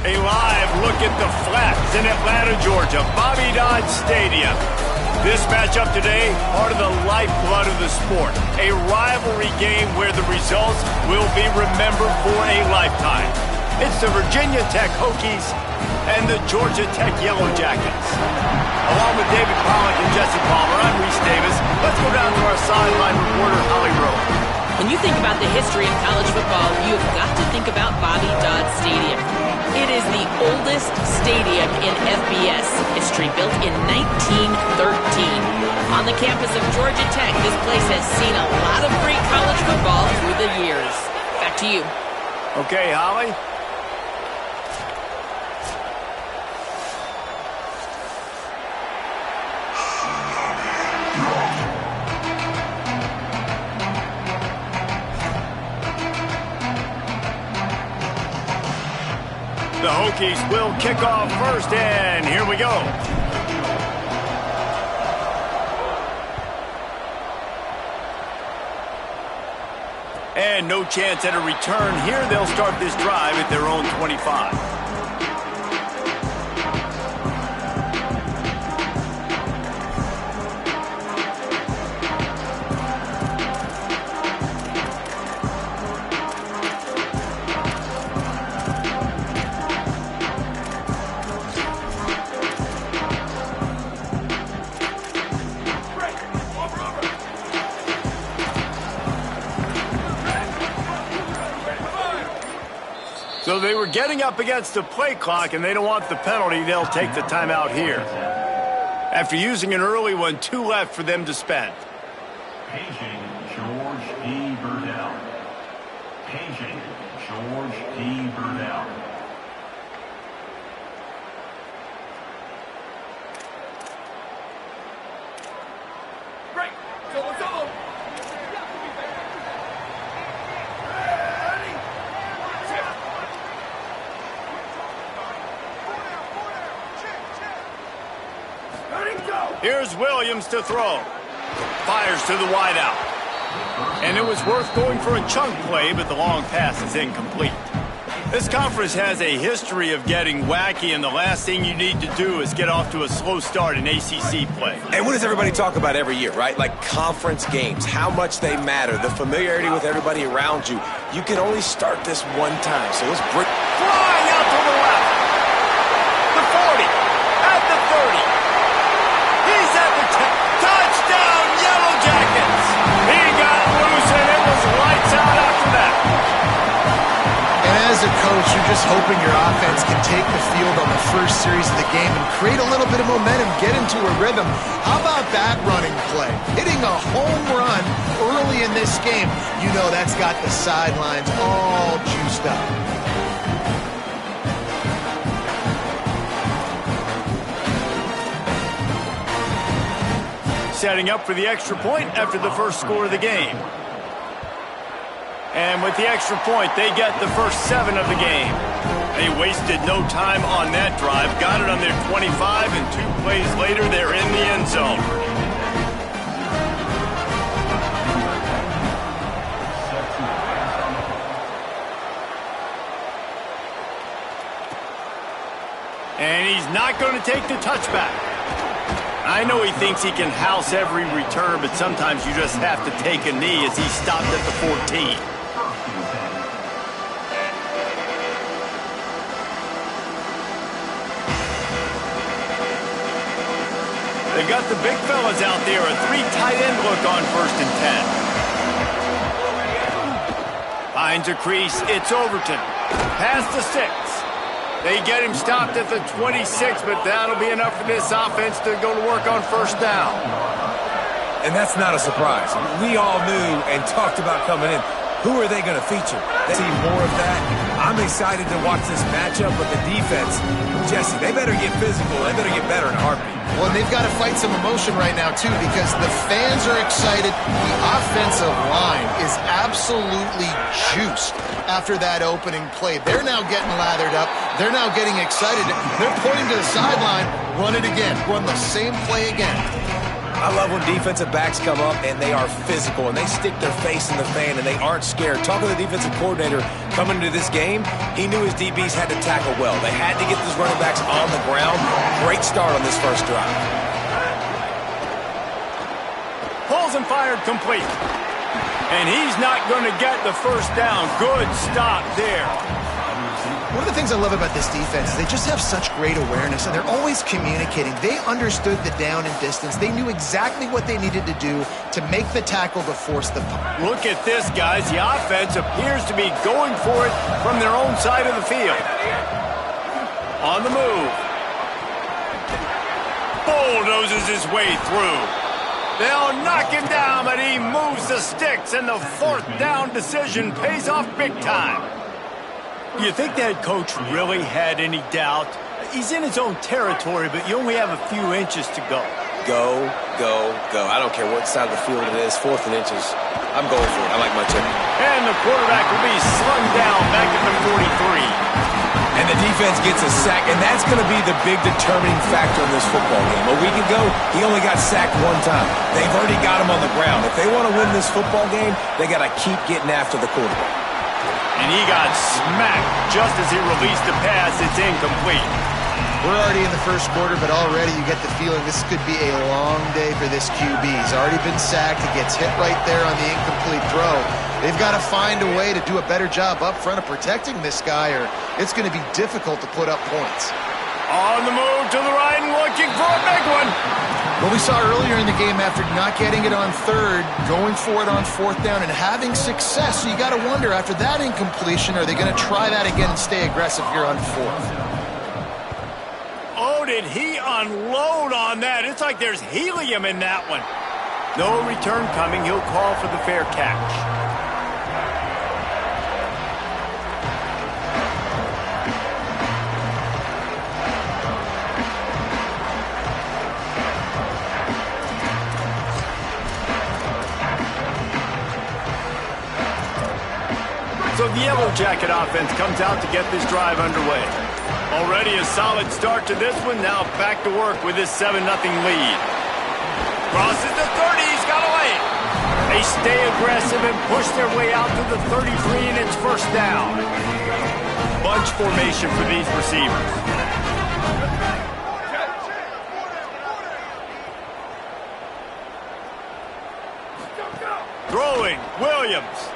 A live look at the Flats in Atlanta, Georgia, Bobby Dodd Stadium. This matchup today, part of the lifeblood of the sport. A rivalry game where the results will be remembered for a lifetime. It's the Virginia Tech Hokies and the Georgia Tech Yellow Jackets. Along with David Pollack and Jesse Palmer, I'm Reese Davis. Let's go down to our sideline reporter, Holly Rowe. When you think about the history of college football, you've got to think about Bobby Dodd Stadium. It is the oldest stadium in FBS history, built in 1913. On the campus of Georgia Tech, this place has seen a lot of great college football through the years. Back to you. Okay, Holly. The Hokies will kick off first, and here we go. And no chance at a return here. They'll start this drive at their own 25. So they were getting up against the play clock, and they don't want the penalty. They'll take the timeout here. After using an early one, 2 left for them to spend. Paging George D. Burdell. Paging George D. Burdell. Break. Solo. Here's Williams to throw. Fires to the wideout. And it was worth going for a chunk play, but the long pass is incomplete. This conference has a history of getting wacky, and the last thing you need to do is get off to a slow start in ACC play. And what does everybody talk about every year, right? Like conference games, how much they matter, the familiarity with everybody around you. You can only start this one time, so let's break. Flying out to the left. The 40. At the 30. He's at the 10. Touchdown, Yellow Jackets. He got loose, and it was lights out after that. And as a coach, you're just hoping your offense can take the field on the first series of the game and create a little bit of momentum, get into a rhythm. How about that running play? Hitting a home run early in this game. You know that's got the sidelines all juiced up. Setting up for the extra point after the first score of the game. And with the extra point, they get the first 7 of the game. They wasted no time on that drive. Got it on their 25, and 2 plays later, they're in the end zone. And he's not going to take the touchback. I know he thinks he can house every return, but sometimes you just have to take a knee as he stopped at the 14. They've got the big fellas out there, a 3 tight end look on 1st and 10. Finds a crease, it's Overton. Past the 6. They get him stopped at the 26, but that'll be enough for this offense to go to work on 1st down. And that's not a surprise. We all knew and talked about coming in. Who are they going to feature? They see more of that. I'm excited to watch this matchup with the defense. Jesse, they better get physical. They better get better in a heartbeat. Well, and they've got to fight some emotion right now, too, because the fans are excited. The offensive line is absolutely juiced after that opening play. They're now getting lathered up. They're now getting excited. They're pointing to the sideline. Run it again. Run the same play again. I love when defensive backs come up and they are physical and they stick their face in the fan and they aren't scared. Talking to the defensive coordinator coming into this game, he knew his DBs had to tackle well. They had to get these running backs on the ground. Great start on this first drive. Pulls and fired complete. And he's not going to get the first down. Good stop there. One of the things I love about this defense is they just have such great awareness, and they're always communicating. They understood the down and distance. They knew exactly what they needed to do to make the tackle to force the punt. Look at this, guys. The offense appears to be going for it from their own side of the field. On the move. Bulldozes his way through. They'll knock him down, but he moves the sticks, and the fourth down decision pays off big time. You think that coach really had any doubt? He's in his own territory, but you only have a few inches to go. Go, go, go. I don't care what side of the field it is, 4th and inches. I'm going for it. I like my chicken. And the quarterback will be slung down back at the 43. And the defense gets a sack, and that's going to be the big determining factor in this football game. A week ago, he only got sacked 1 time. They've already got him on the ground. If they want to win this football game, they got to keep getting after the quarterback. And he got smacked just as he released the pass. It's incomplete. We're already in the first quarter, but already you get the feeling this could be a long day for this QB. He's already been sacked. He gets hit right there on the incomplete throw. They've got to find a way to do a better job up front of protecting this guy, or it's going to be difficult to put up points. On the move to the right and looking for a big one. What we saw earlier in the game, after not getting it on 3rd, going for it on 4th down and having success. So you got to wonder, after that incompletion, are they going to try that again and stay aggressive here on 4th? Oh, did he unload on that? It's like there's helium in that one. No return coming. He'll call for the fair catch. So the Yellow Jacket offense comes out to get this drive underway. Already a solid start to this one. Now back to work with this 7-0 lead. Crosses the 30. He's got away. They stay aggressive and push their way out to the 33, and it's first down. Bunch formation for these receivers. Throwing, Williams.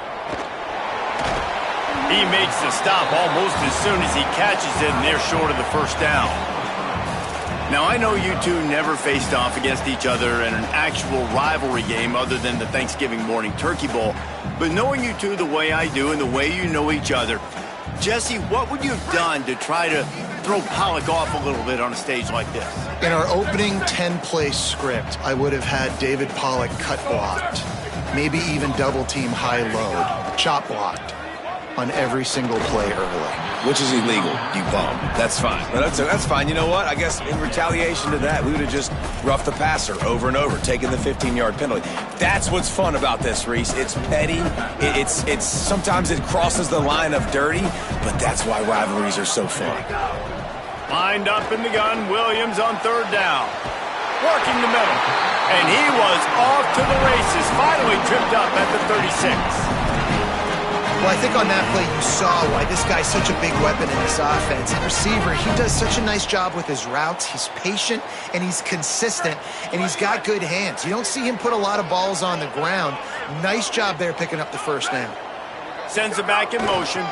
He makes the stop almost as soon as he catches it, and they're short of the first down. Now, I know you two never faced off against each other in an actual rivalry game other than the Thanksgiving morning Turkey Bowl, but knowing you two the way I do and the way you know each other, Jesse, what would you have done to try to throw Pollock off a little bit on a stage like this? In our opening 10-play script, I would have had David Pollock cut blocked, maybe even double-team high-load, chop blocked on every single play early. Which is illegal, you bum. That's fine. But that's fine. You know what? I guess in retaliation to that, we would have just roughed the passer over and over, taking the 15-yard penalty. That's what's fun about this, Reese. It's petty. It's sometimes it crosses the line of dirty, but that's why rivalries are so fun. Lined up in the gun, Williams on 3rd down. Working the middle. And he was off to the races, finally tripped up at the 36. Well, I think on that play you saw why this guy's such a big weapon in this offense. At receiver, he does such a nice job with his routes. He's patient, and he's consistent, and he's got good hands. You don't see him put a lot of balls on the ground. Nice job there picking up the first down. Sends it back in motion.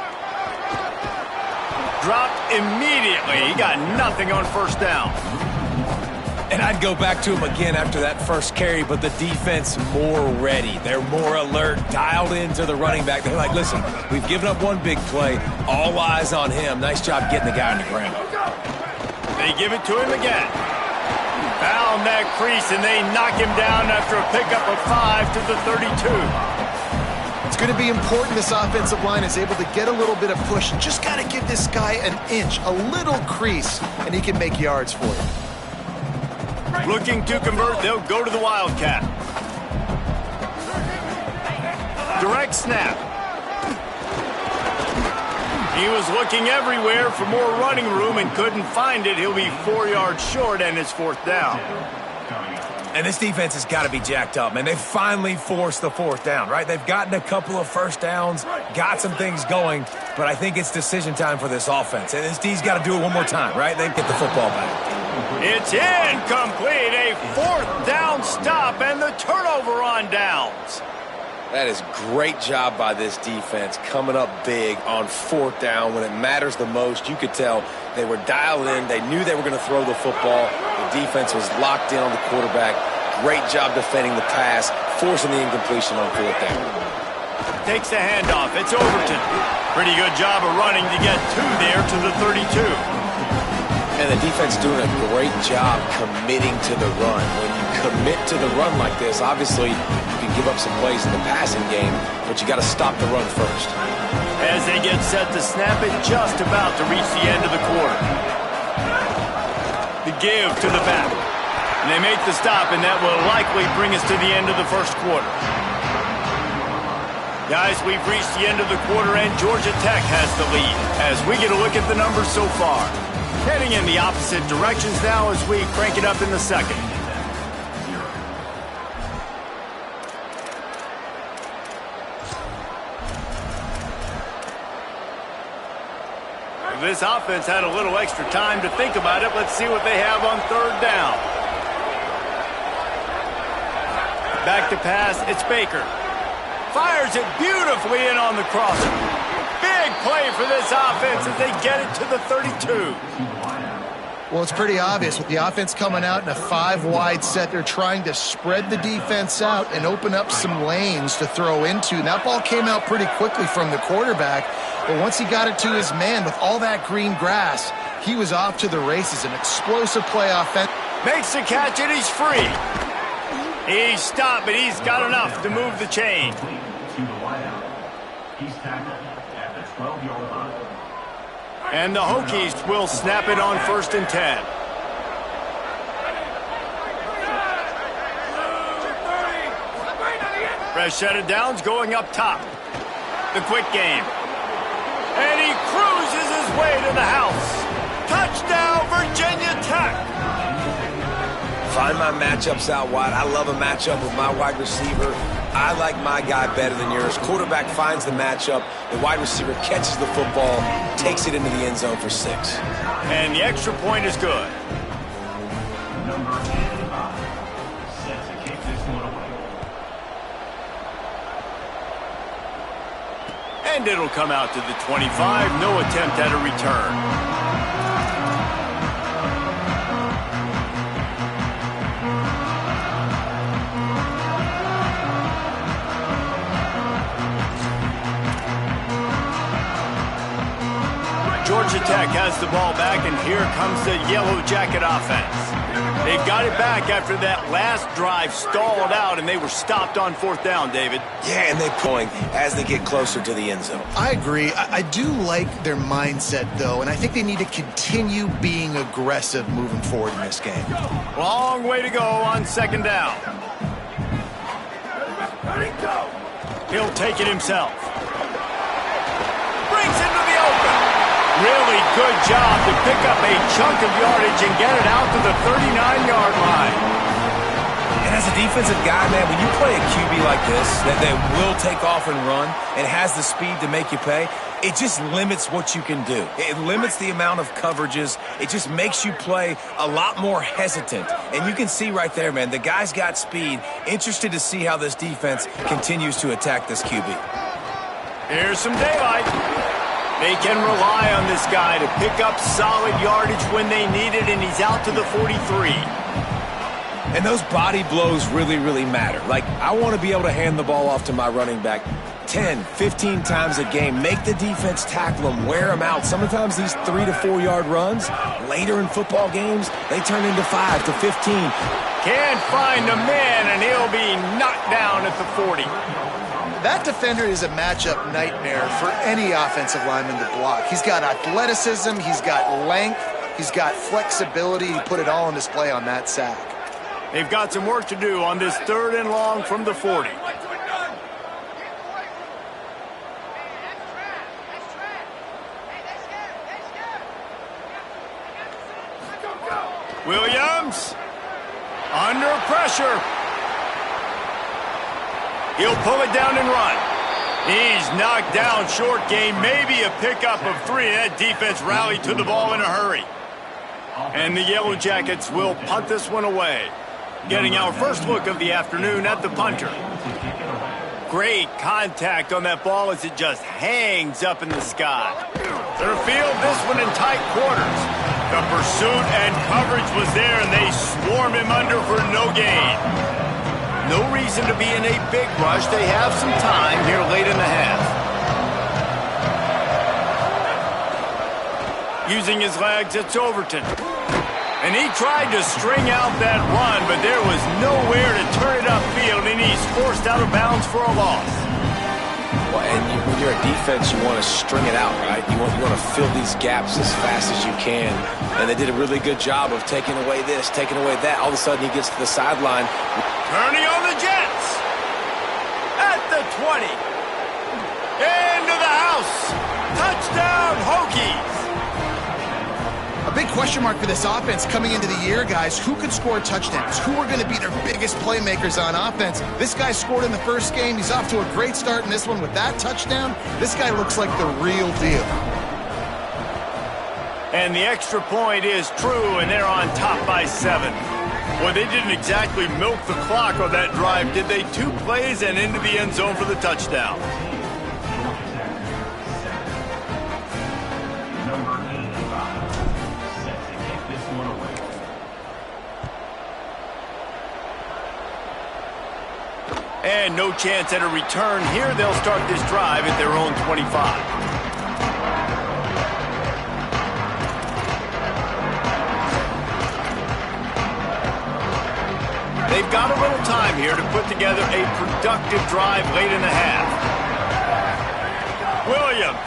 Dropped immediately. He got nothing on first down. And I'd go back to him again after that first carry, but the defense more ready. They're more alert, dialed into the running back. They're like, listen, we've given up one big play. All eyes on him. Nice job getting the guy on the ground. They give it to him again. Found that crease, and they knock him down after a pickup of 5 to the 32. It's going to be important this offensive line is able to get a little bit of push. Just got to give this guy an inch, a little crease, and he can make yards for you. Looking to convert, they'll go to the Wildcat. Direct snap. He was looking everywhere for more running room and couldn't find it. He'll be 4 yards short, and it's 4th down. And this defense has got to be jacked up, man. They finally forced the fourth down, right? They've gotten a couple of first downs, got some things going, but I think it's decision time for this offense. And this D's got to do it one more time, right? They get the football back. It's incomplete. A fourth down stop and the turnover on downs. That is great job by this defense, coming up big on fourth down when it matters the most. You could tell they were dialed in. They knew they were going to throw the football. The defense was locked in on the quarterback. Great job defending the pass, forcing the incompletion on fourth down. Takes the handoff. It's Overton. Pretty good job of running to get there to the 32. And the defense doing a great job committing to the run. When you commit to the run like this, obviously you can give up some plays in the passing game, but you got to stop the run first. As they get set to snap it, just about to reach the end of the quarter. The give to the back. And they make the stop, and that will likely bring us to the end of the first quarter. Guys, we've reached the end of the quarter, and Georgia Tech has the lead as we get a look at the numbers so far. Heading in the opposite directions now as we crank it up in the second. This offense had a little extra time to think about it. Let's see what they have on third down. Back to pass, it's Baker. Fires it beautifully in on the crosser. Big play for this offense as they get it to the 32. Well, it's pretty obvious with the offense coming out in a 5-wide set. They're trying to spread the defense out and open up some lanes to throw into. And that ball came out pretty quickly from the quarterback. But once he got it to his man with all that green grass, he was off to the races. An explosive play offense. Makes the catch and he's free. He's stopped, but he's got enough to move the chain. To the wideout. He's tackled at the 12-yard line. And the Hokies will snap it on 1st and 10. Fresh set of downs going up top. The quick game. And he cruises his way to the house. Touchdown, Virginia Tech. Find my matchups out wide. I love a matchup with my wide receiver. I like my guy better than yours. Quarterback finds the matchup. The wide receiver catches the football, takes it into the end zone for 6. And the extra point is good. Number 85 set to kick this one away. And it'll come out to the 25. No attempt at a return. Georgia Tech has the ball back, and here comes the Yellow Jacket offense. They've got it back after that last drive stalled out, and they were stopped on 4th down, David. Yeah, and they're going as they get closer to the end zone. I agree. I do like their mindset, though, and I think they need to continue being aggressive moving forward in this game. Long way to go on 2nd down. He'll take it himself. Brings into the open. Really good job to pick up a chunk of yardage and get it out to the 39-yard line. And as a defensive guy, man, when you play a QB like this that will take off and run and has the speed to make you pay, it just limits what you can do. It limits the amount of coverages. It just makes you play a lot more hesitant. And you can see right there, man, the guy's got speed. Interested to see how this defense continues to attack this QB. Here's some daylight. They can rely on this guy to pick up solid yardage when they need it, and he's out to the 43. And those body blows really, really matter. Like, I want to be able to hand the ball off to my running back 10, 15 times a game. Make the defense tackle them, wear them out. Sometimes these 3 to 4 yard runs, later in football games, they turn into 5 to 15. Can't find a man, and he'll be knocked down at the 40. That defender is a matchup nightmare for any offensive lineman to block. He's got athleticism, he's got length, he's got flexibility. He put it all on display on that sack. They've got some work to do on this 3rd and long from the 40. Williams Under pressure. He'll pull it down and run. He's knocked down short game, maybe a pickup of 3. That defense rallied to the ball in a hurry. And the Yellow Jackets will punt this one away. Getting our first look of the afternoon at the punter. Great contact on that ball as it just hangs up in the sky. Center field, this one in tight quarters. The pursuit and coverage was there, and they swarmed him under for no gain. No reason to be in a big rush. They have some time here late in the half. Using his legs, it's Overton. And he tried to string out that run, but there was nowhere to turn it upfield, and he's forced out of bounds for a loss. Well, and when you're a defense, you want to string it out, right? You want to fill these gaps as fast as you can. And they did a really good job of taking away this, taking away that. All of a sudden, he gets to the sideline. Turning on the Jets. At the 20. Into the house. Touchdown, Hokies. A big question mark for this offense coming into the year, guys. Who could score touchdowns? Who are going to be their biggest playmakers on offense? This guy scored in the first game. He's off to a great start in this one with that touchdown. This guy looks like the real deal. And the extra point is true, and they're on top by 7. Well, they didn't exactly milk the clock on that drive, did they? 2 plays and into the end zone for the touchdown. Number 85, set to kick this one away. And no chance at a return here. They'll start this drive at their own 25. They've got a little time here to put together a productive drive late in the half. Williams.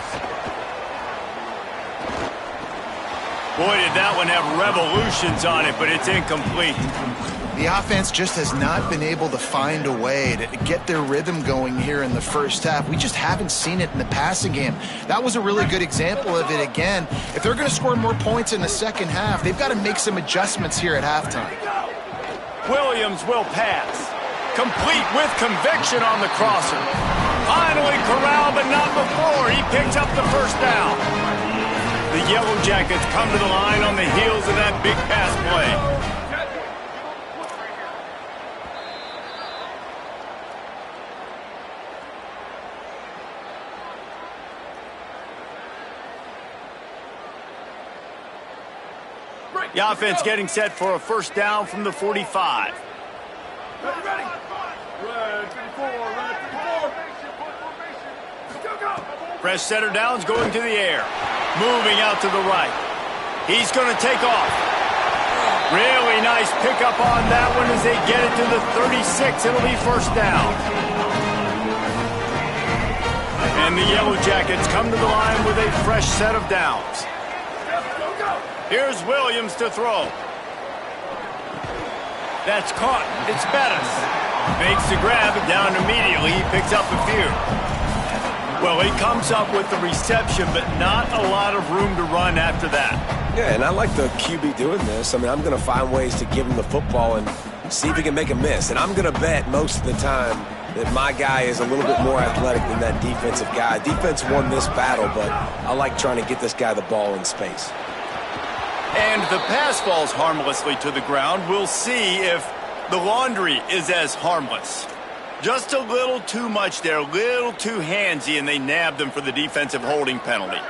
Boy, did that one have revolutions on it, but it's incomplete. The offense just has not been able to find a way to get their rhythm going here in the first half. We just haven't seen it in the passing game. That was a really good example of it again. If they're going to score more points in the second half, they've got to make some adjustments here at halftime. Williams will pass. Complete with conviction on the crosser. Finally corralled, but not before. He picks up the first down. The Yellow Jackets come to the line on the heels of that big pass play. The offense getting set for a first down from the 45. Ready. Red 54, red 54. Fresh setter downs going to the air. Moving out to the right. He's going to take off. Really nice pickup on that one as they get it to the 36. It'll be first down. And the Yellow Jackets come to the line with a fresh set of downs. Here's Williams to throw. That's caught. It's Bettis. Makes the grab and down immediately. He picks up a few. Well, he comes up with the reception, but not a lot of room to run after that. Yeah, and I like the QB doing this. I mean, I'm going to find ways to give him the football and see if he can make a miss. And I'm going to bet most of the time that my guy is a little bit more athletic than that defensive guy. Defense won this battle, but I like trying to get this guy the ball in space. And the pass falls harmlessly to the ground. We'll see if the laundry is as harmless. Just a little too much there, a little too handsy, and they nabbed them for the defensive holding penalty.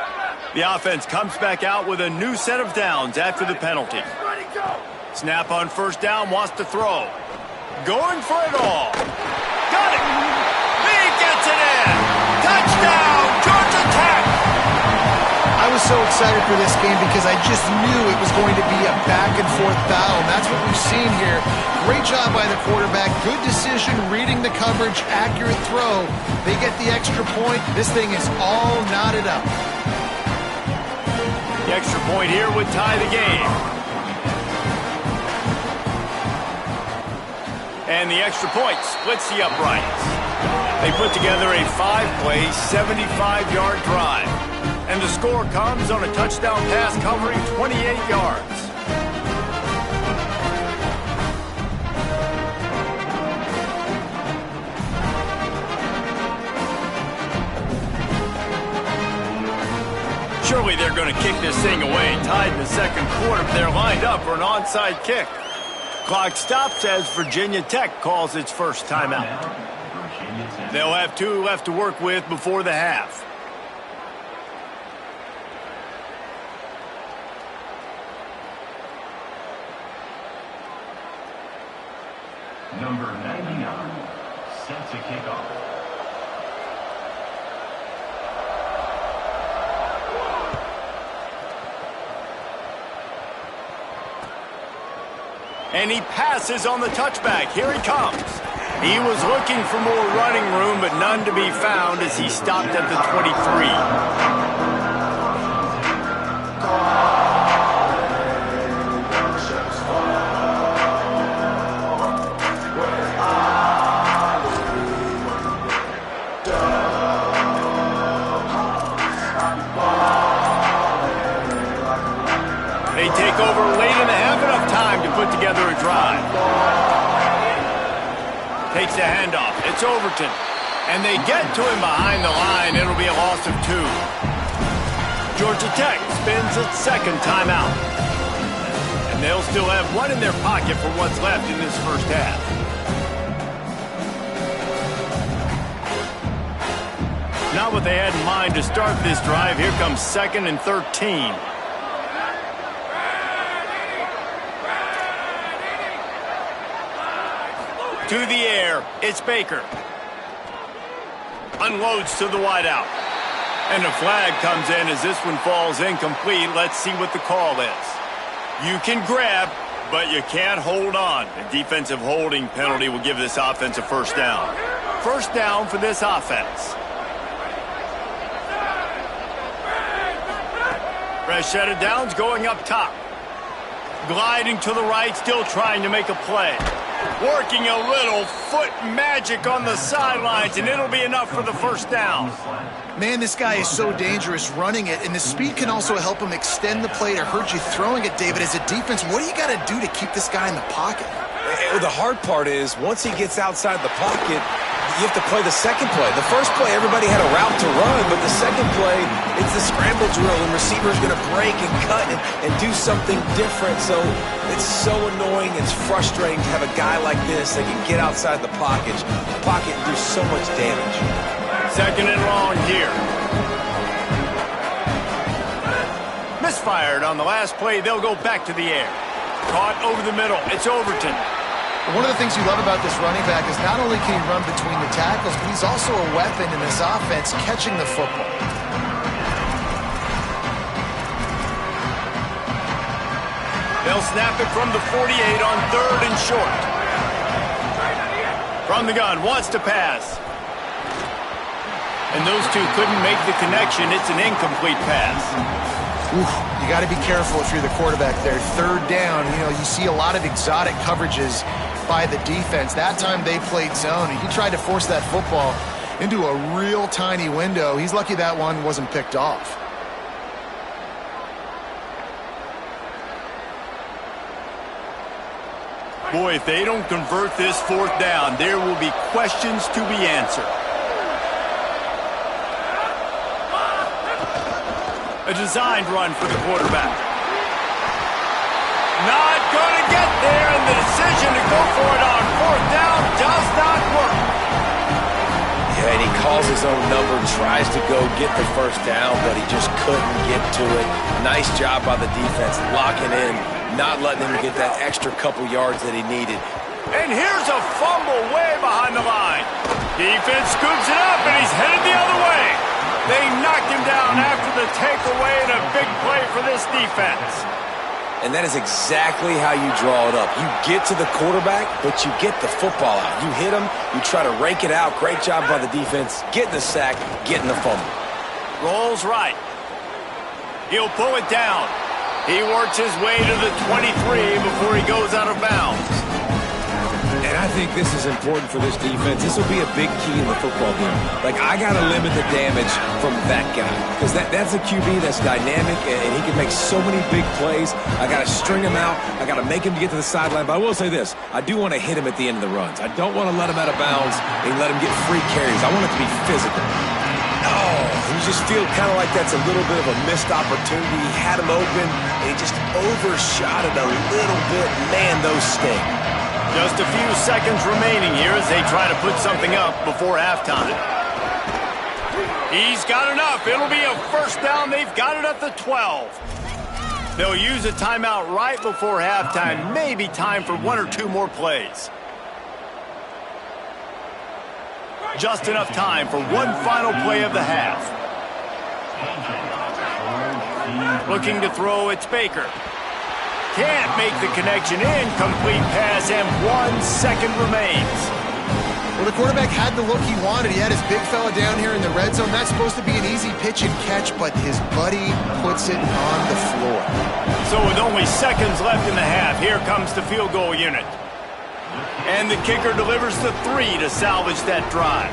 The offense comes back out with a new set of downs after the penalty. Snap on first down, wants to throw. Going for it all. Got it. He gets it in. Touchdown, Georgia Tech. I was so excited for this game because I just knew it was going to be a back-and-forth battle, and that's what we've seen here. Great job by the quarterback, good decision, reading the coverage, accurate throw. They get the extra point. This thing is all knotted up. The extra point here would tie the game. And the extra point splits the uprights. They put together a 5-play, 75-yard drive. And the score comes on a touchdown pass covering 28 yards. Surely they're going to kick this thing away. Tied in the second quarter, but they're lined up for an onside kick. Clock stops as Virginia Tech calls its first timeout. They'll have 2 left to work with before the half. Number 99, set to kick off. And he passes on the touchback. Here he comes. He was looking for more running room, but none to be found as he stopped at the 23. They take over late in the half, enough time to put together a drive. Takes the handoff. It's Overton. And they get to him behind the line. It'll be a loss of 2. Georgia Tech spins its second timeout. And they'll still have 1 in their pocket for what's left in this first half. Not what they had in mind to start this drive. Here comes 2nd and 13. To the air, it's Baker. Unloads to the wideout. And a flag comes in as this one falls incomplete. Let's see what the call is. You can grab, but you can't hold on. A defensive holding penalty will give this offense a first down. First down for this offense. Fresh set of downs going up top. Gliding to the right, still trying to make a play. Working a little foot magic on the sidelines, and it'll be enough for the first down. Man, this guy is so dangerous running it, and the speed can also help him extend the play to hurt you throwing it, David. As a defense, what do you got to do to keep this guy in the pocket? The hard part is, once he gets outside the pocket, you have to play the second play. The first play, everybody had a route to run, but the second play, it's the scramble drill, and receiver's going to break and cut and do something different. So it's so annoying. It's frustrating to have a guy like this that can get outside the pocket and do so much damage. 2nd and long here. Misfired on the last play. They'll go back to the air. Caught over the middle. It's Overton. One of the things you love about this running back is not only can he run between the tackles, but he's also a weapon in this offense catching the football. They'll snap it from the 48 on 3rd and short. From the gun, wants to pass. And those two couldn't make the connection. It's an incomplete pass. Oof, you got to be careful if you're the quarterback there. 3rd down, you see a lot of exotic coverages by the defense. That time they played zone, and he tried to force that football into a real tiny window. He's lucky that one wasn't picked off. Boy, if they don't convert this 4th down, there will be questions to be answered. A designed run for the quarterback. Not going to get there, and the decision to go for it on 4th down does not work. Yeah, and he calls his own number, tries to go get the first down, but he just couldn't get to it. Nice job by the defense, locking in, not letting him get that extra couple yards that he needed. And here's a fumble way behind the line. Defense scoops it up, and he's headed the other way. They knocked him down after the takeaway, and a big play for this defense. And that is exactly how you draw it up. You get to the quarterback, but you get the football out. You hit him, you try to rake it out. Great job by the defense, getting the sack, getting the fumble. Rolls right. He'll pull it down. He works his way to the 23 before he goes out of bounds. And I think this is important for this defense. This will be a big key in the football game. Like, I got to limit the damage from that guy, because that's a QB that's dynamic, and he can make so many big plays. I got to string him out. I got to make him get to the sideline. But I will say this. I do want to hit him at the end of the runs. I don't want to let him out of bounds and let him get free carries. I want it to be physical. Oh, he's just feel kind of like that's a little bit of a missed opportunity. He had him open, and he just overshot it a little bit. Man, those sting. Just a few seconds remaining here as they try to put something up before halftime. He's got enough. It'll be a first down. They've got it at the 12. They'll use a timeout right before halftime. Maybe time for one or two more plays. Just enough time for one final play of the half. Looking to throw, it's Baker. Can't make the connection. Incomplete pass, and 1 second remains. Well, the quarterback had the look he wanted. He had his big fella down here in the red zone. That's supposed to be an easy pitch and catch, but his buddy puts it on the floor. So with only seconds left in the half, here comes the field goal unit. And the kicker delivers the 3 to salvage that drive.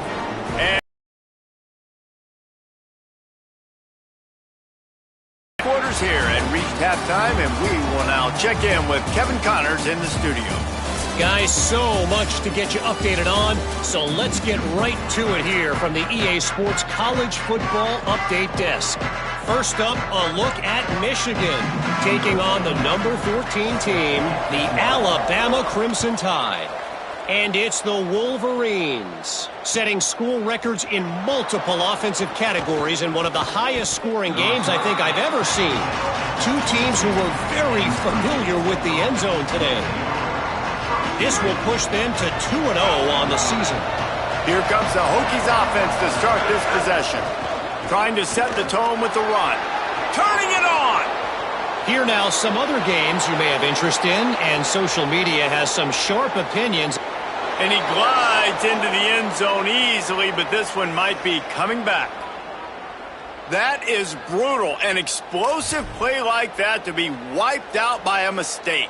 And quarters here and reached halftime, and we will now check in with Kevin Connors in the studio. Guys, so much to get you updated on, so let's get right to it here from the EA Sports College Football Update Desk. First up, a look at Michigan, taking on the number 14 team, the Alabama Crimson Tide. And it's the Wolverines, setting school records in multiple offensive categories in one of the highest scoring games I think I've ever seen. Two teams who were very familiar with the end zone today. This will push them to 2-0 on the season. Here comes the Hokies offense to start this possession. Trying to set the tone with the run. Turning it on! Here now some other games you may have interest in, and social media has some sharp opinions. And he glides into the end zone easily, but this one might be coming back. That is brutal. An explosive play like that to be wiped out by a mistake.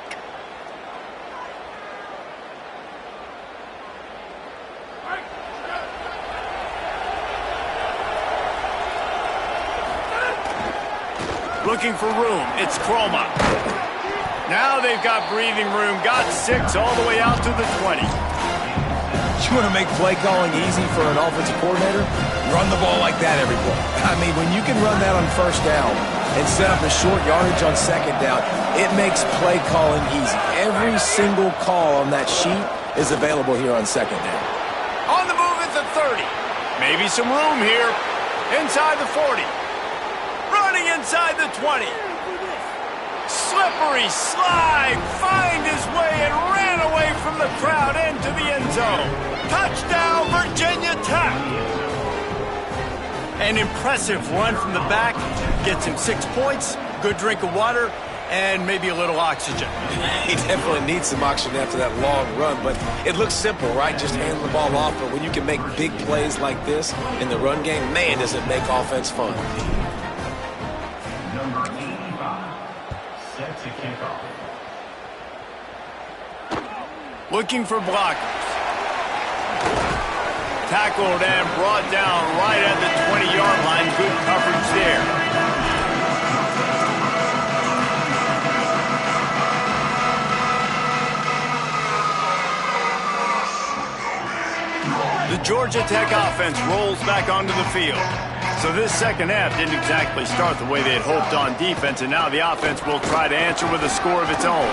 Looking for room. It's Chroma. Now they've got breathing room. Got 6 all the way out to the 20. You want to make play calling easy for an offensive coordinator? Run the ball like that every play. I mean, when you can run that on first down and set up a short yardage on second down, it makes play calling easy. Every single call on that sheet is available here on second down. On the move at the 30. Maybe some room here. Inside the 40. Running inside the 20. Slippery slide. Find his way and ran away from the crowd into the end zone. Touchdown, Virginia Tech. An impressive run from the back. Gets him 6 points, good drink of water, and maybe a little oxygen. He definitely needs some oxygen after that long run, but it looks simple, right? Just hand the ball off, but when you can make big plays like this in the run game, man, does it make offense fun. Number 85, set to kick off. Looking for blockers. Tackled and brought down right at the 20-yard line. Good coverage there. The Georgia Tech offense rolls back onto the field. So this second half didn't exactly start the way they had hoped on defense, and now the offense will try to answer with a score of its own.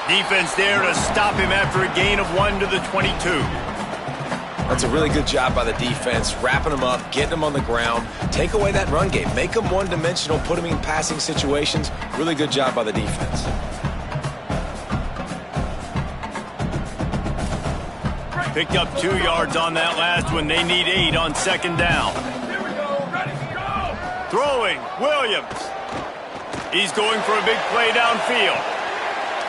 Defense there to stop him after a gain of 1 to the 22. That's a really good job by the defense, wrapping them up, getting them on the ground, take away that run game, make them one-dimensional, put them in passing situations. Really good job by the defense. Picked up 2 yards on that last one. They need 8 on second down. Here we go. Ready to go. Throwing, Williams. He's going for a big play downfield.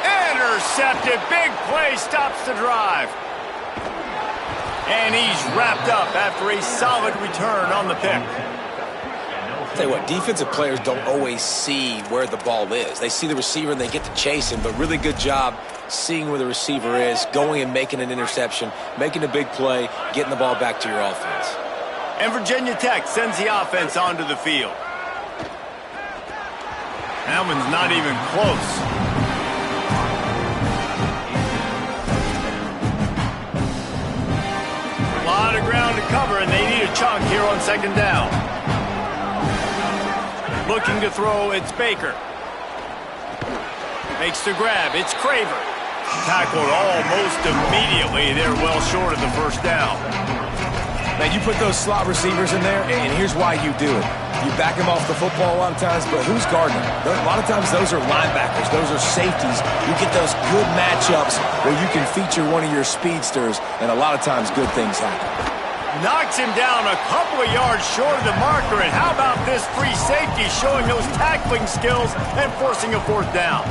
Intercepted. Big play stops the drive. And he's wrapped up after a solid return on the pick. Tell you what, defensive players don't always see where the ball is. They see the receiver and they get to chase him, but really good job seeing where the receiver is, going and making an interception, making a big play, getting the ball back to your offense. And Virginia Tech sends the offense onto the field. That one's not even close. A lot of ground to cover, and they need a chunk here on second down. Looking to throw, it's Baker. Makes the grab, it's Craver. Tackled almost immediately. They're well short of the first down. Man, you put those slot receivers in there, and here's why you do it. You back them off the football a lot of times, but who's guarding them? A lot of times those are linebackers. Those are safeties. You get those good matchups where you can feature one of your speedsters, and a lot of times good things happen. Knocks him down a couple of yards short of the marker, and how about this free safety showing those tackling skills and forcing a fourth down?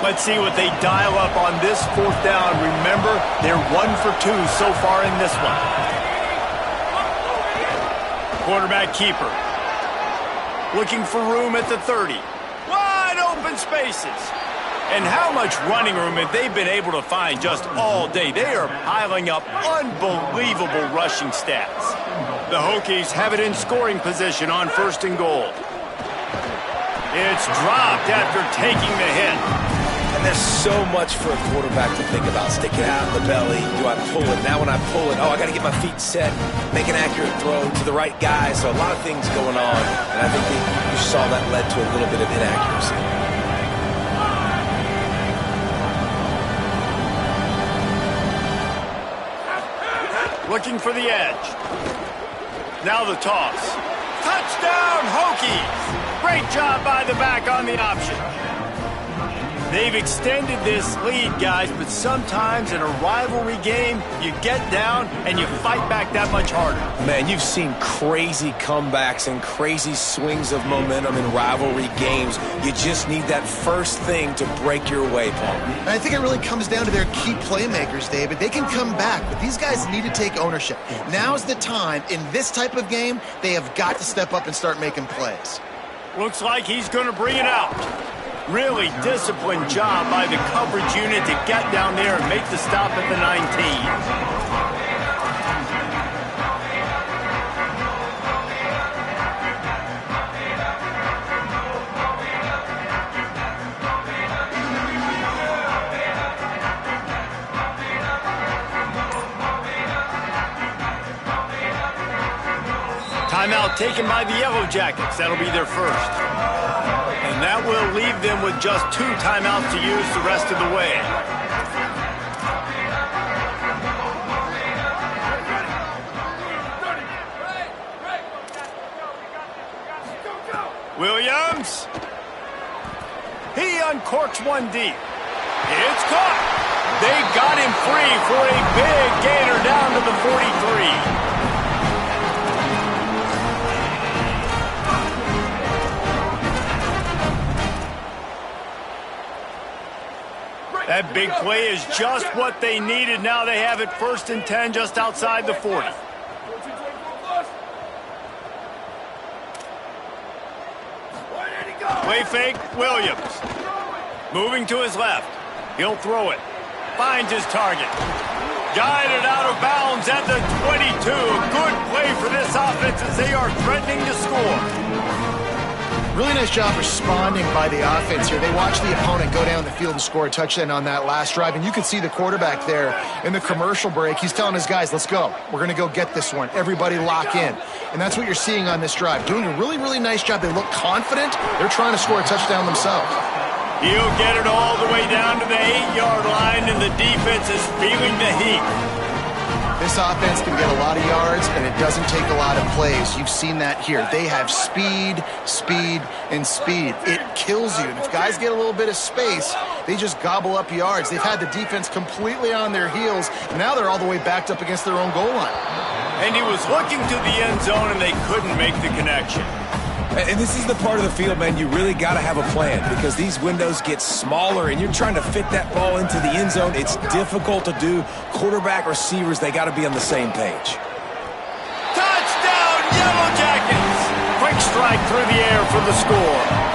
Let's see what they dial up on this fourth down. Remember, they're 1 for 2 so far in this one. Quarterback keeper. Looking for room at the 30. Wide open spaces. And how much running room have they been able to find just all day? They are piling up unbelievable rushing stats. The Hokies have it in scoring position on 1st and goal. It's dropped after taking the hit. And there's so much for a quarterback to think about. Stick it out in the belly. Do I pull it? Now when I pull it, I got to get my feet set, make an accurate throw to the right guy. So a lot of things going on. And I think you saw that led to a little bit of inaccuracy. Looking for the edge. Now the toss. Touchdown, Hokies! Great job by the back on the option. They've extended this lead, guys, but sometimes in a rivalry game, you get down and you fight back that much harder. Man, you've seen crazy comebacks and crazy swings of momentum in rivalry games. You just need that first thing to break your way, Paul. And I think it really comes down to their key playmakers, David. They can come back, but these guys need to take ownership. Now's the time. In this type of game, they have got to step up and start making plays. Looks like he's going to bring it out. Really disciplined job by the coverage unit to get down there and make the stop at the 19. Timeout taken by the Yellow Jackets. That'll be their first. And that will leave them with just 2 timeouts to use the rest of the way. Williams. He uncorks one deep. It's caught. They got him free for a big gainer down to the 43. That big play is just what they needed. Now they have it 1st and 10 just outside the 40. Play fake, Williams. Moving to his left. He'll throw it. Finds his target. Guided out of bounds at the 22. Good play for this offense as they are threatening to score. Really nice job responding by the offense here. They watched the opponent go down the field and score a touchdown on that last drive, and you can see the quarterback there in the commercial break. He's telling his guys, let's go. We're going to go get this one. Everybody lock in. And that's what you're seeing on this drive. Doing a really, really nice job. They look confident. They're trying to score a touchdown themselves. He'll get it all the way down to the 8-yard line, and the defense is feeling the heat. This offense can get a lot of yards, and it doesn't take a lot of plays. You've seen that here. They have speed, speed, and speed. It kills you. And if guys get a little bit of space, they just gobble up yards. They've had the defense completely on their heels. Now they're all the way backed up against their own goal line. And he was looking to the end zone, and they couldn't make the connection. And this is the part of the field, man, you really got to have a plan because these windows get smaller and you're trying to fit that ball into the end zone. It's difficult to do. Quarterback, receivers, they got to be on the same page. Touchdown, Yellow Jackets! Quick strike through the air for the score.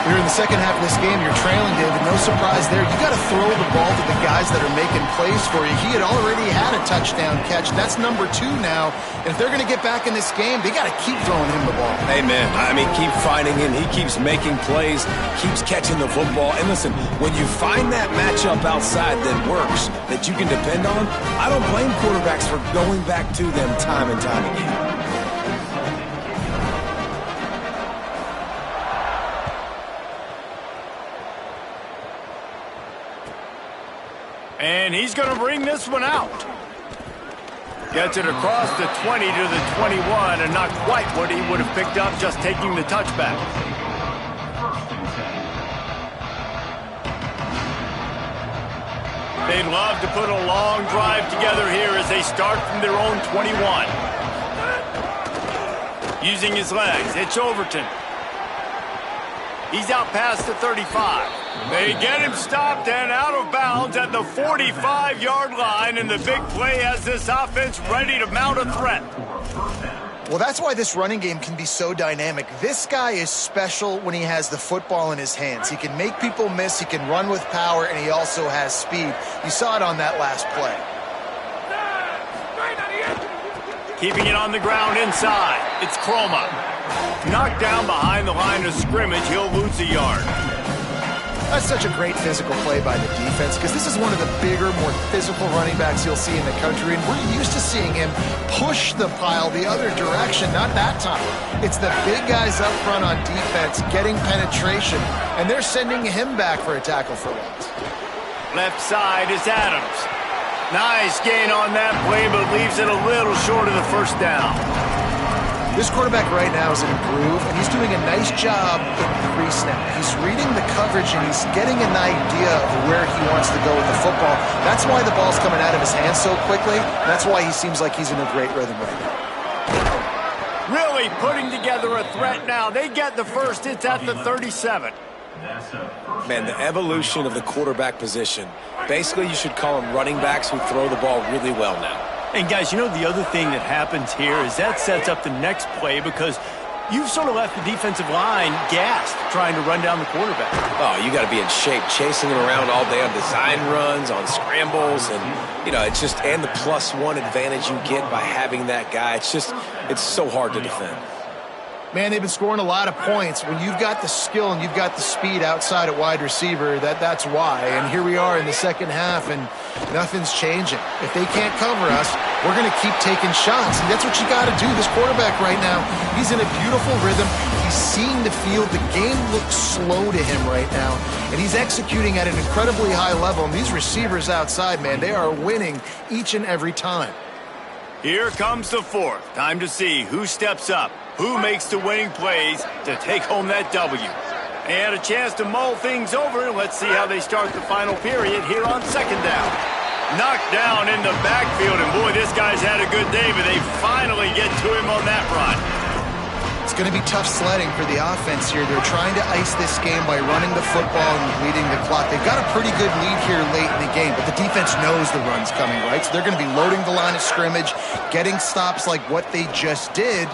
Here in the second half of this game, you're trailing, David. No surprise there. You got to throw the ball to the guys that are making plays for you. He had already had a touchdown catch. That's number 2 now. And if they're going to get back in this game, they got to keep throwing him the ball. Amen. I mean, keep finding him. He keeps making plays, keeps catching the football. And listen, when you find that matchup outside that works, that you can depend on, I don't blame quarterbacks for going back to them time and time again. And he's going to bring this one out. Gets it across the 20 to the 21, and not quite what he would have picked up just taking the touchback. They'd love to put a long drive together here as they start from their own 21. Using his legs, it's Overton. He's out past the 35. They get him stopped and out of bounds at the 45-yard line, and the big play has this offense ready to mount a threat. Well, that's why this running game can be so dynamic. This guy is special when he has the football in his hands. He can make people miss, he can run with power, and he also has speed. You saw it on that last play. Keeping it on the ground inside. It's Ncaa. Knocked down behind the line of scrimmage. He'll lose a yard. That's such a great physical play by the defense because this is one of the bigger, more physical running backs you'll see in the country, and we're used to seeing him push the pile the other direction. Not that time. It's the big guys up front on defense getting penetration, and they're sending him back for a tackle for loss. Left side is Adams. Nice gain on that play, but leaves it a little short of the first down. This quarterback right now is in a groove, and he's doing a nice job in pre-snap. He's reading the coverage, and he's getting an idea of where he wants to go with the football. That's why the ball's coming out of his hands so quickly. That's why he seems like he's in a great rhythm right now. Really putting together a threat now. They get the first. It's at the 37. Man, the evolution of the quarterback position. Basically, you should call them running backs who throw the ball really well now. And guys, you know the other thing that happens here is that sets up the next play because you've sort of left the defensive line gassed trying to run down the quarterback. Oh, you got to be in shape, chasing him around all day on design runs, on scrambles, and, you know, it's just, and the +1 advantage you get by having that guy. It's so hard to defend. Man, they've been scoring a lot of points. When you've got the skill and you've got the speed outside at wide receiver, that's why. And here we are in the second half, and nothing's changing. If they can't cover us, we're going to keep taking shots. And that's what you got to do. This quarterback right now, he's in a beautiful rhythm. He's seeing the field. The game looks slow to him right now. And he's executing at an incredibly high level. And these receivers outside, man, they are winning each and every time. Here comes the fourth. Time to see who steps up, who makes the winning plays to take home that W. They had a chance to mull things over. Let's see how they start the final period here on second down. Knocked down in the backfield, and boy, this guy's had a good day, but they finally get to him on that run. It's going to be tough sledding for the offense here. They're trying to ice this game by running the football and leading the clock. They've got a pretty good lead here late in the game, but the defense knows the run's coming, right? So they're going to be loading the line of scrimmage, getting stops like what they just did.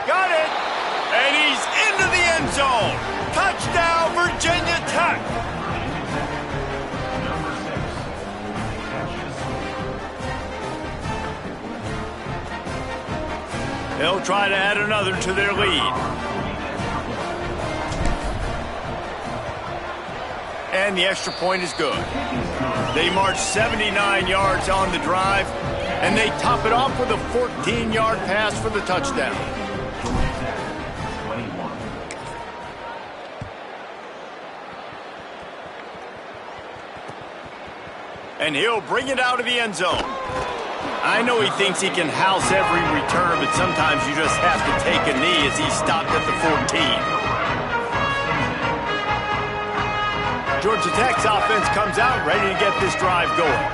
Got it! And he's into the end zone. Touchdown, Virginia Tech! They'll try to add another to their lead. And the extra point is good. They march 79 yards on the drive, and they top it off with a 14-yard pass for the touchdown. And he'll bring it out of the end zone. I know he thinks he can house every return, but sometimes you just have to take a knee as he's stopped at the 14. Georgia Tech's offense comes out ready to get this drive going.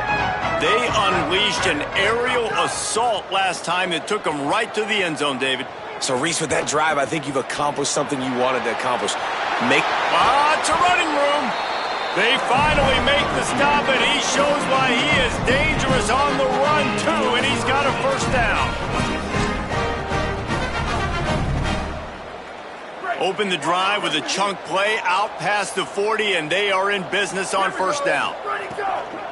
They unleashed an aerial assault last time that took them right to the end zone, David. So, Reese, with that drive, I think you've accomplished something you wanted to accomplish. It's a running room. They finally make the stop, and he shows why he is dangerous on the run, too, and he's got a first down. Open the drive with a chunk play out past the 40, and they are in business on first down.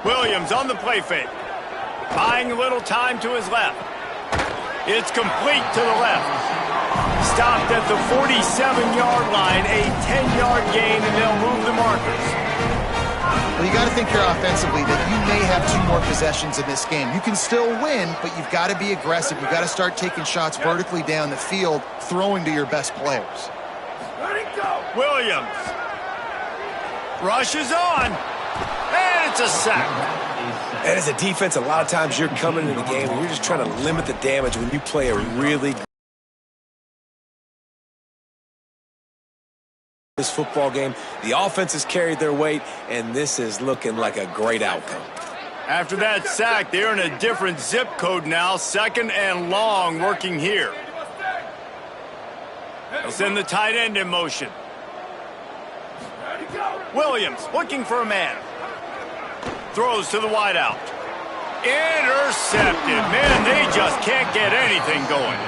Williams on the play fake. Buying a little time to his left. It's complete to the left. Stopped at the 47-yard line, a 10-yard gain, and they'll move the markers. Well, you got to think here offensively that you may have 2 more possessions in this game. You can still win, but you've got to be aggressive. You've got to start taking shots vertically down the field, throwing to your best players. Williams rushes on, and it's a sack. And as a defense, a lot of times you're coming into the game and you're just trying to limit the damage when you play a really this football game. The offense has carried their weight, and this is looking like a great outcome. After that sack, they're in a different zip code now. 2nd and long working here. They'll send the tight end in motion. Williams looking for a man. Throws to the wideout. Intercepted. Man, they just can't get anything going.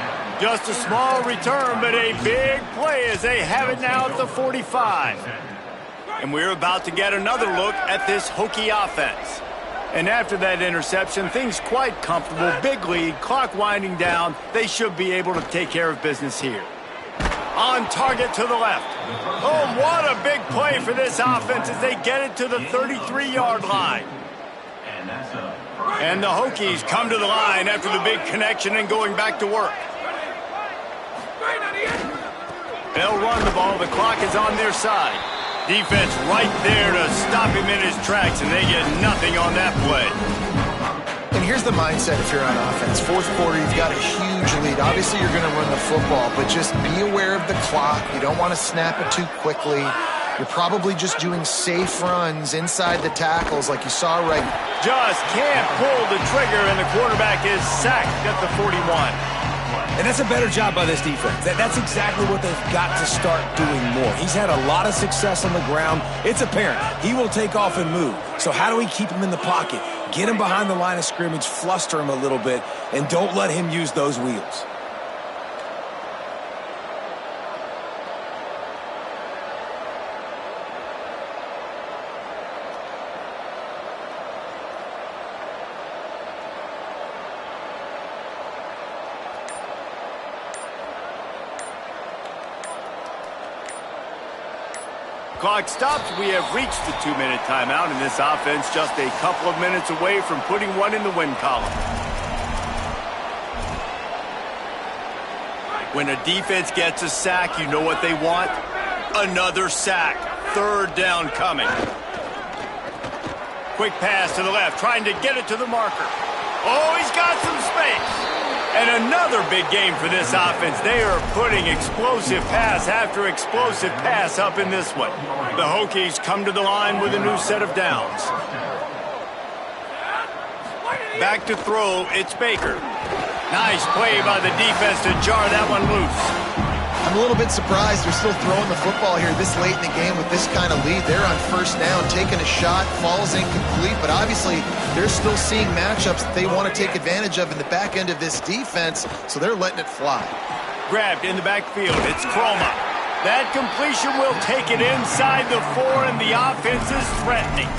Just a small return, but a big play as they have it now at the 45. And we're about to get another look at this Hokie offense. And after that interception, things quite comfortable. Big lead, clock winding down. They should be able to take care of business here. On target to the left. Oh, what a big play for this offense as they get it to the 33-yard line. And the Hokies come to the line after the big connection and going back to work. They'll run the ball. The clock is on their side. Defense right there to stop him in his tracks, and they get nothing on that play. And here's the mindset if you're on offense. 4th quarter, you've got a huge lead. Obviously, you're going to run the football, but just be aware of the clock. You don't want to snap it too quickly. You're probably just doing safe runs inside the tackles like you saw right. Just can't pull the trigger, and the quarterback is sacked at the 41. And that's a better job by this defense. That's exactly what they've got to start doing more. He's had a lot of success on the ground. It's apparent. He will take off and move. So how do we keep him in the pocket? Get him behind the line of scrimmage, fluster him a little bit, and don't let him use those wheels. Clock stops. We have reached the 2-minute timeout, and this offense just a couple of minutes away from putting one in the win column. When a defense gets a sack, you know what they want? Another sack. 3rd down coming. Quick pass to the left, trying to get it to the marker. Oh, he's got some space. And another big game for this offense. They are putting explosive pass after explosive pass up in this one. The Hokies come to the line with a new set of downs. Back to throw, it's Baker. Nice play by the defense to jar that one loose. I'm a little bit surprised they're still throwing the football here this late in the game with this kind of lead. They're on 1st down, taking a shot, falls incomplete, but obviously they're still seeing matchups that they want to take advantage of in the back end of this defense, so they're letting it fly. Grabbed in the backfield, it's Croma. That completion will take it inside the 4, and the offense is threatening.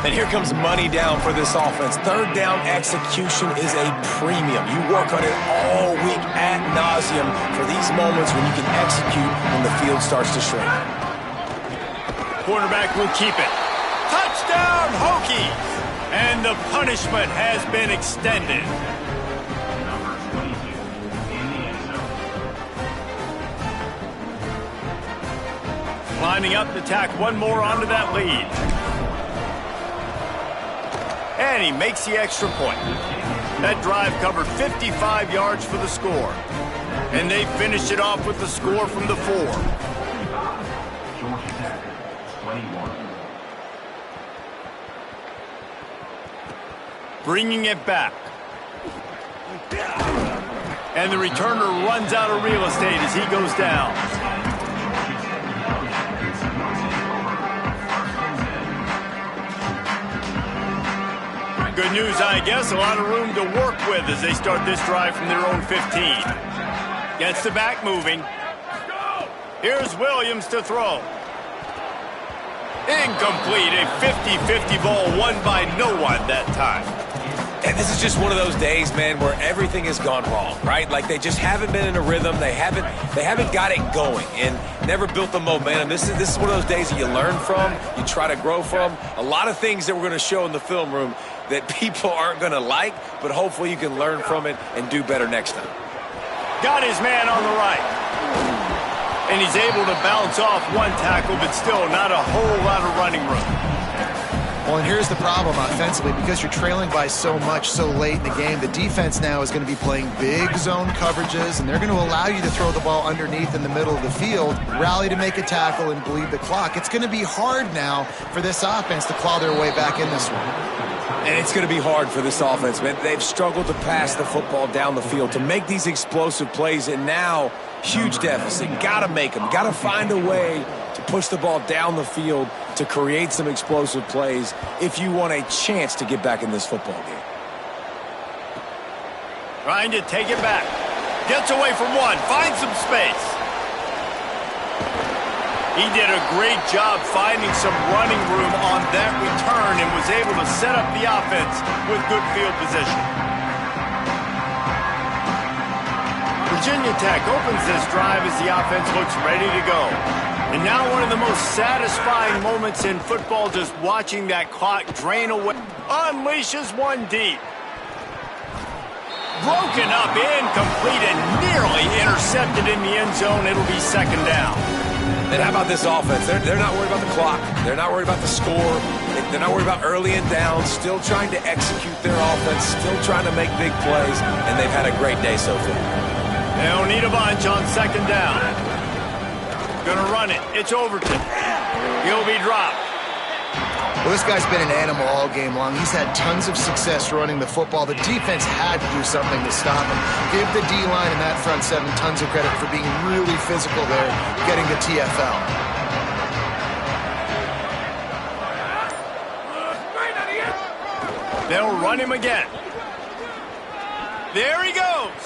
And here comes money down for this offense. 3rd down execution is a premium. You work on it all week ad nauseum for these moments when you can execute when the field starts to shrink. Quarterback will keep it. Touchdown, Hokies! And the punishment has been extended. Number 22 in the end zone. Lining up to tack one more onto that lead. And he makes the extra point. That drive covered 55 yards for the score. And they finished it off with the score from the 4. Georgia Tech, 21. Bringing it back. And the returner runs out of real estate as he goes down. Good news, I guess. A lot of room to work with as they start this drive from their own 15. Gets the back moving. Here's Williams to throw. Incomplete. A 50-50 ball won by no one that time. And this is just one of those days, man, where everything has gone wrong, right? Like they just haven't been in a rhythm. They haven't got it going and never built the momentum. This is one of those days that you learn from, you try to grow from. A lot of things that we're going to show in the film room that people aren't going to like, but hopefully you can learn from it and do better next time. Got his man on the right. And he's able to bounce off one tackle, but still not a whole lot of running room. Well, and here's the problem offensively. Because you're trailing by so much so late in the game, the defense now is going to be playing big zone coverages, and they're going to allow you to throw the ball underneath in the middle of the field, rally to make a tackle, and bleed the clock. It's going to be hard now for this offense to claw their way back in this one. And it's going to be hard for this offense, man. They've struggled to pass the football down the field, to make these explosive plays, and now huge deficit. Got to make them. Got to find a way to push the ball down the field to create some explosive plays if you want a chance to get back in this football game. Trying to take it back. Gets away from one. Finds some space. He did a great job finding some running room on that return and was able to set up the offense with good field position. Virginia Tech opens this drive as the offense looks ready to go. And now one of the most satisfying moments in football, just watching that clock drain away. Unleashes one deep. Broken up, incomplete, and nearly intercepted in the end zone. It'll be second down. And how about this offense? They're not worried about the clock. They're not worried about the score. They're not worried about early and down. Still trying to execute their offense. Still trying to make big plays. And they've had a great day so far. They don't need a bunch on second down. Gonna run it. It's Overton. He'll be dropped. Well, this guy's been an animal all game long. He's had tons of success running the football. The defense had to do something to stop him. Give the D-line and that front seven tons of credit for being really physical there, getting the TFL. They'll run him again. There he goes.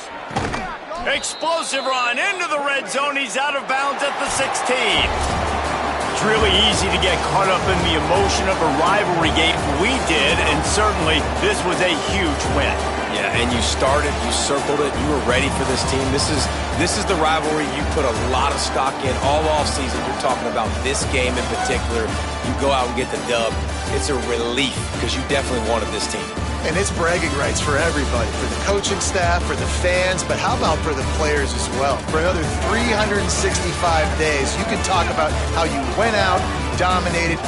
Explosive run into the red zone. He's out of bounds at the 16. It's really easy to get caught up in the emotion of a rivalry game. We did, and certainly this was a huge win. Yeah, and you started, you circled it, you were ready for this team. This is the rivalry you put a lot of stock in all offseason. You're talking about this game in particular. You go out and get the dub. It's a relief because you definitely wanted this team. And it's bragging rights for everybody, for the coaching staff, for the fans, but how about for the players as well? For another 365 days, you can talk about how you went out, dominated,